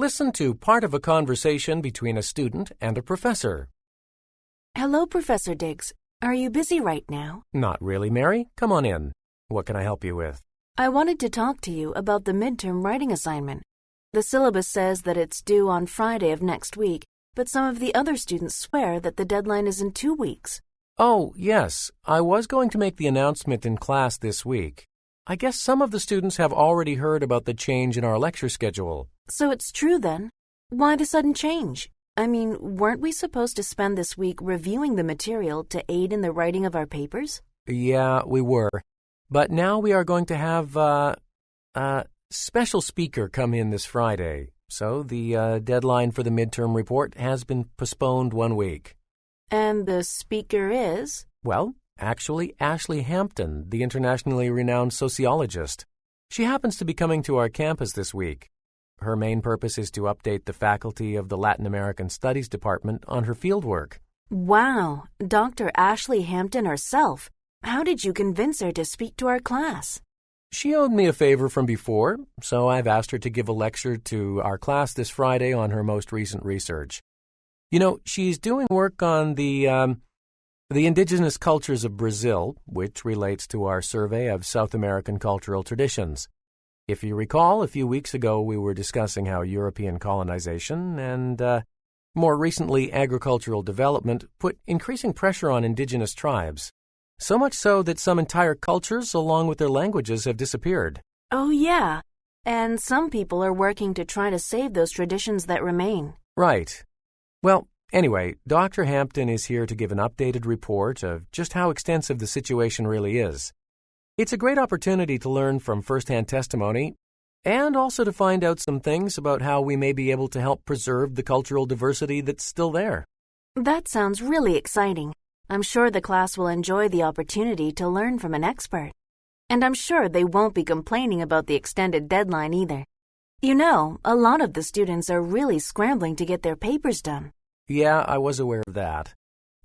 Listen to part of a conversation between a student and a professor. Hello, Professor Diggs. Are you busy right now? Not really, Mary. Come on in. What can I help you with? I wanted to talk to you about the midterm writing assignment. The syllabus says that it's due on Friday of next week, but some of the other students swear that the deadline is in 2 weeks. Oh, yes. I was going to make the announcement in class this week. I guess some of the students have already heard about the change in our lecture schedule. So it's true then? Why the sudden change? I mean, weren't we supposed to spend this week reviewing the material to aid in the writing of our papers? Yeah, we were. But now we are going to have a special speaker come in this Friday. So the deadline for the midterm report has been postponed 1 week. And the speaker is? Well, actually, Ashley Hampton, the internationally renowned sociologist. She happens to be coming to our campus this week. Her main purpose is to update the faculty of the Latin American Studies Department on her fieldwork. Wow, Dr. Ashley Hampton herself. How did you convince her to speak to our class? She owed me a favor from before, so I've asked her to give a lecture to our class this Friday on her most recent research. You know, she's doing work on the indigenous cultures of Brazil, which relates to our survey of South American cultural traditions. If you recall, a few weeks ago we were discussing how European colonization and, more recently, agricultural development put increasing pressure on indigenous tribes. So much so that some entire cultures, along with their languages, have disappeared. Oh, yeah. And some people are working to try to save those traditions that remain. Right. Well, anyway, Dr. Hampton is here to give an updated report of just how extensive the situation really is. It's a great opportunity to learn from first-hand testimony and also to find out some things about how we may be able to help preserve the cultural diversity that's still there. That sounds really exciting. I'm sure the class will enjoy the opportunity to learn from an expert. And I'm sure they won't be complaining about the extended deadline either. You know, a lot of the students are really scrambling to get their papers done. Yeah, I was aware of that.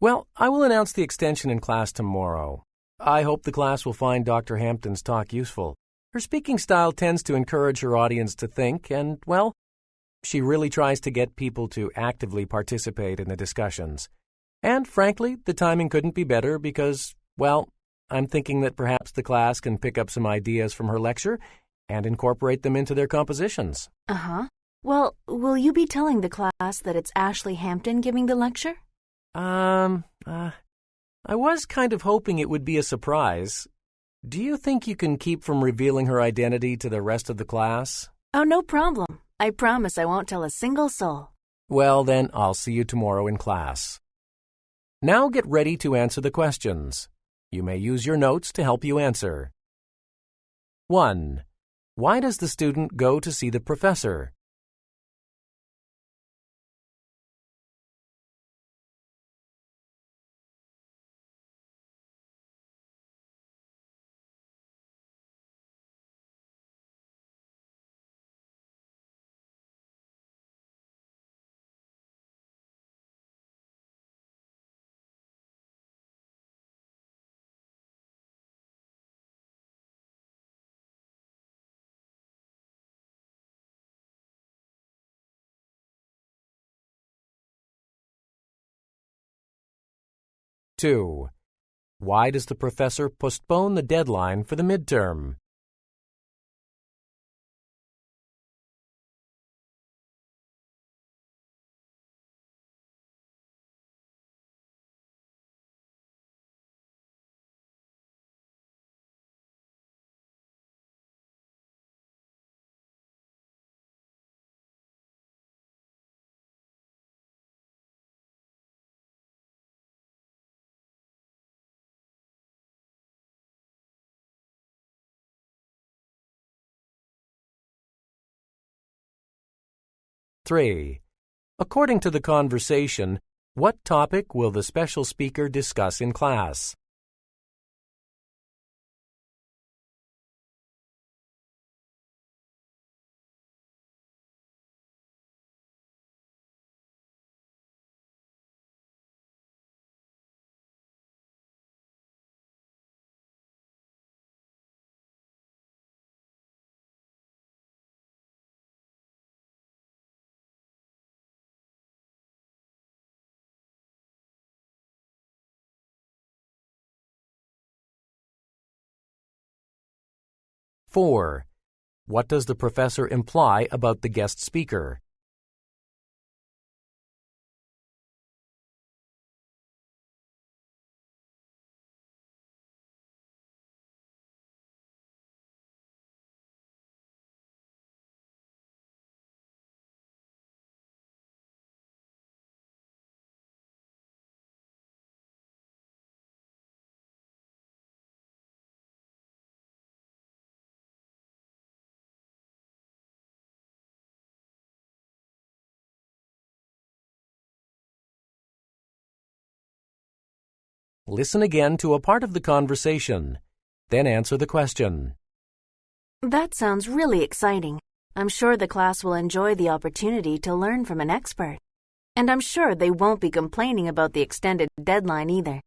Well, I will announce the extension in class tomorrow. I hope the class will find Dr. Hampton's talk useful. Her speaking style tends to encourage her audience to think, and, well, she really tries to get people to actively participate in the discussions. And, frankly, the timing couldn't be better because, well, I'm thinking that perhaps the class can pick up some ideas from her lecture and incorporate them into their compositions. Uh-huh. Well, will you be telling the class that it's Ashley Hampton giving the lecture? I was kind of hoping it would be a surprise. Do you think you can keep from revealing her identity to the rest of the class? Oh, no problem. I promise I won't tell a single soul. Well, then, I'll see you tomorrow in class. Now get ready to answer the questions. You may use your notes to help you answer. 1. Why does the student go to see the professor? Two. Why does the professor postpone the deadline for the midterm? Three. According to the conversation, what topic will the special speaker discuss in class? 4. What does the professor imply about the guest speaker? Listen again to a part of the conversation. Then answer the question. That sounds really exciting. I'm sure the class will enjoy the opportunity to learn from an expert. And I'm sure they won't be complaining about the extended deadline either.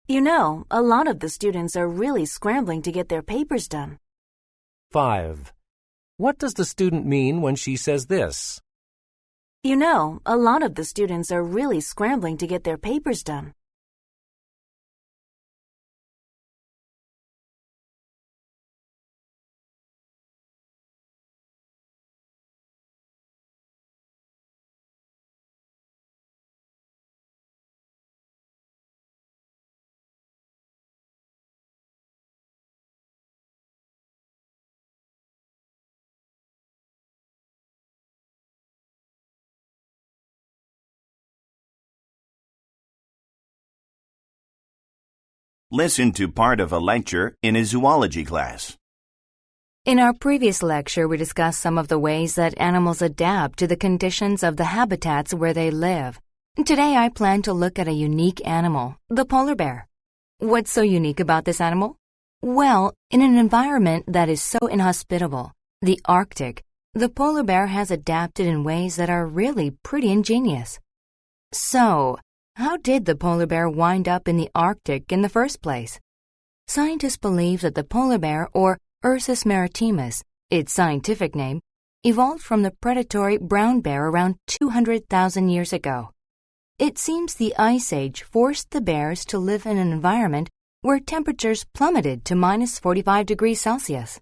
You know, a lot of the students are really scrambling to get their papers done. 5. What does the student mean when she says this? You know, a lot of the students are really scrambling to get their papers done. Listen to part of a lecture in a zoology class. In our previous lecture, we discussed some of the ways that animals adapt to the conditions of the habitats where they live. Today, I plan to look at a unique animal, the polar bear. What's so unique about this animal? Well, in an environment that is so inhospitable, the Arctic, the polar bear has adapted in ways that are really pretty ingenious. So, how did the polar bear wind up in the Arctic in the first place? Scientists believe that the polar bear, or Ursus maritimus, its scientific name, evolved from the predatory brown bear around 200,000 years ago. It seems the Ice Age forced the bears to live in an environment where temperatures plummeted to minus 45 degrees Celsius.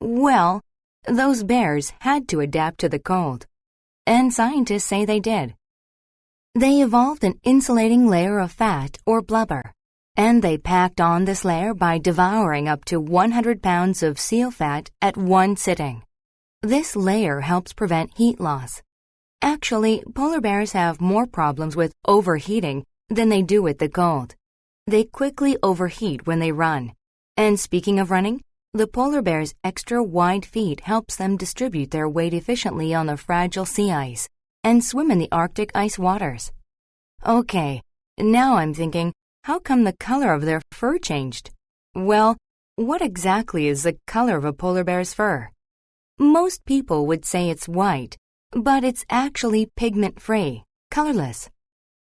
Well, those bears had to adapt to the cold, and scientists say they did. They evolved an insulating layer of fat or blubber, and they packed on this layer by devouring up to 100 pounds of seal fat at one sitting. This layer helps prevent heat loss. Actually, polar bears have more problems with overheating than they do with the cold. They quickly overheat when they run. And speaking of running, the polar bear's extra wide feet helps them distribute their weight efficiently on the fragile sea ice and swim in the Arctic ice waters. Okay, now I'm thinking, how come the color of their fur changed? Well, what exactly is the color of a polar bear's fur? Most people would say it's white, but it's actually pigment-free, colorless.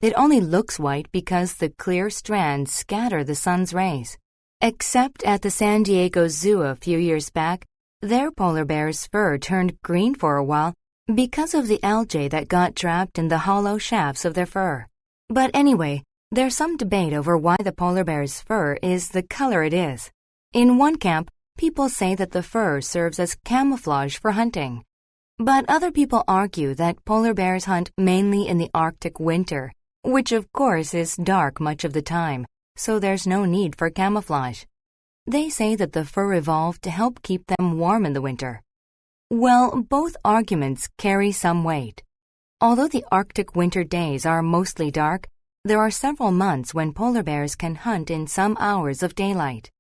It only looks white because the clear strands scatter the sun's rays. Except at the San Diego Zoo a few years back, their polar bear's fur turned green for a while because of the algae that got trapped in the hollow shafts of their fur. But anyway, there's some debate over why the polar bear's fur is the color it is. In one camp, people say that the fur serves as camouflage for hunting. But other people argue that polar bears hunt mainly in the Arctic winter, which of course is dark much of the time, so there's no need for camouflage. They say that the fur evolved to help keep them warm in the winter. Well, both arguments carry some weight. Although the Arctic winter days are mostly dark, there are several months when polar bears can hunt in some hours of daylight.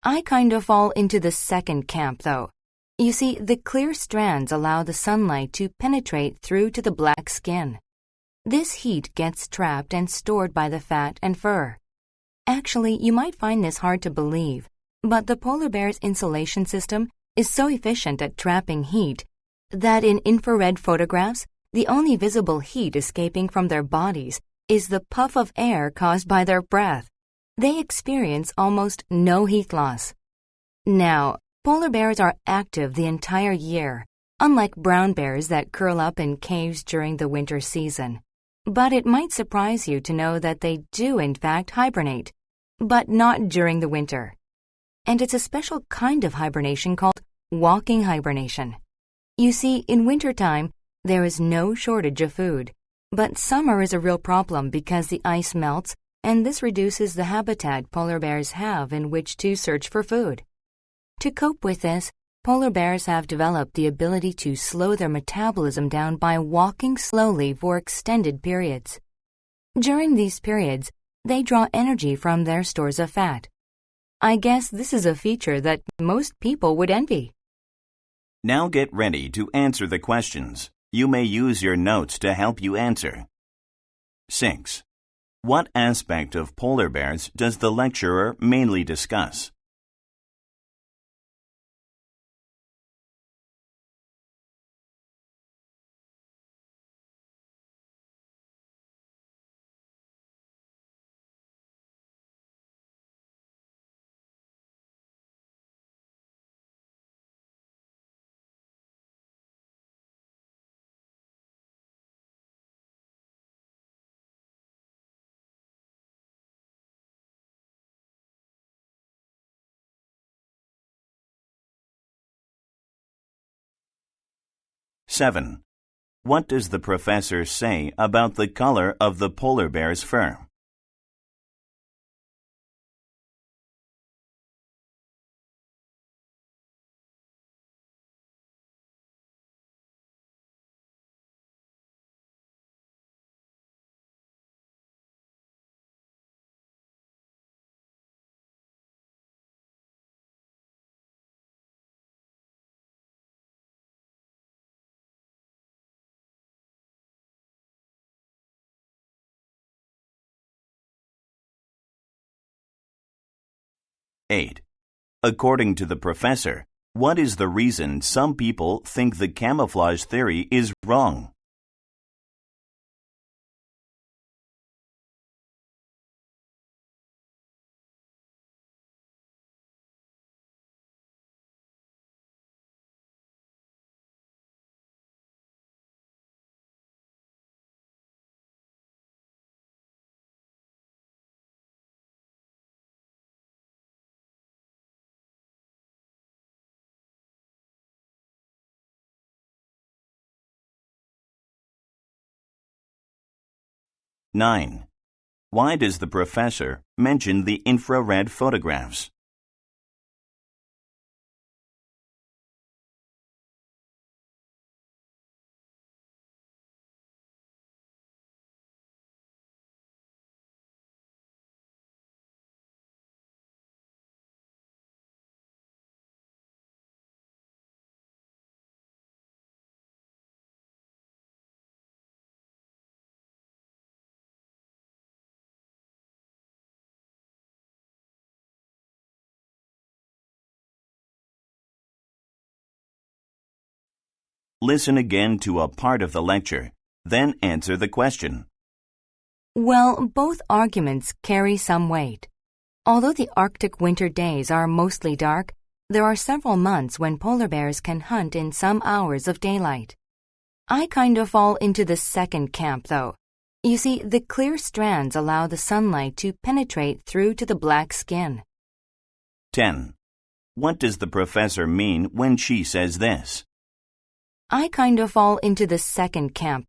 I kind of fall into the second camp, though. You see, the clear strands allow the sunlight to penetrate through to the black skin. This heat gets trapped and stored by the fat and fur. Actually, you might find this hard to believe, but the polar bear's insulation system is so efficient at trapping heat that in infrared photographs, the only visible heat escaping from their bodies is the puff of air caused by their breath. They experience almost no heat loss. Now, polar bears are active the entire year, unlike brown bears that curl up in caves during the winter season. But it might surprise you to know that they do in fact hibernate, but not during the winter. And it's a special kind of hibernation called walking hibernation. You see, in wintertime, there is no shortage of food. But summer is a real problem because the ice melts, and this reduces the habitat polar bears have in which to search for food. To cope with this, polar bears have developed the ability to slow their metabolism down by walking slowly for extended periods. During these periods, they draw energy from their stores of fat. I guess this is a feature that most people would envy. Now get ready to answer the questions. You may use your notes to help you answer. 6. What aspect of polar bears does the lecturer mainly discuss? Seven. What does the professor say about the color of the polar bear's fur? Eight. According to the professor, what is the reason some people think the camouflage theory is wrong? Nine. Why does the professor mention the infrared photographs? Listen again to a part of the lecture, then answer the question. Well, both arguments carry some weight. Although the Arctic winter days are mostly dark, there are several months when polar bears can hunt in some hours of daylight. I kind of fall into the second camp, though. You see, the clear strands allow the sunlight to penetrate through to the black skin. 10. What does the professor mean when she says this? I kind of fall into the second camp.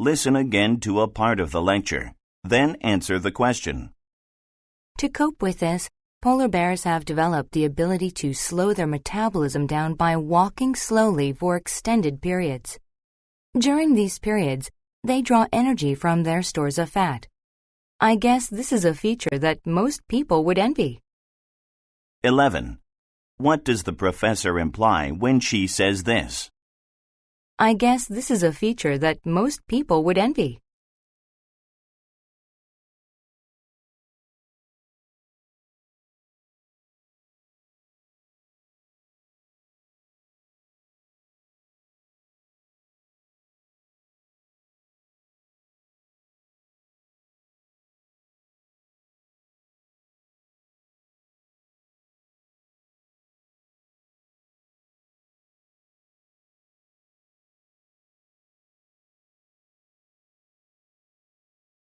Listen again to a part of the lecture, then answer the question. To cope with this, polar bears have developed the ability to slow their metabolism down by walking slowly for extended periods. During these periods, they draw energy from their stores of fat. I guess this is a feature that most people would envy. 11. What does the professor imply when she says this? I guess this is a feature that most people would envy.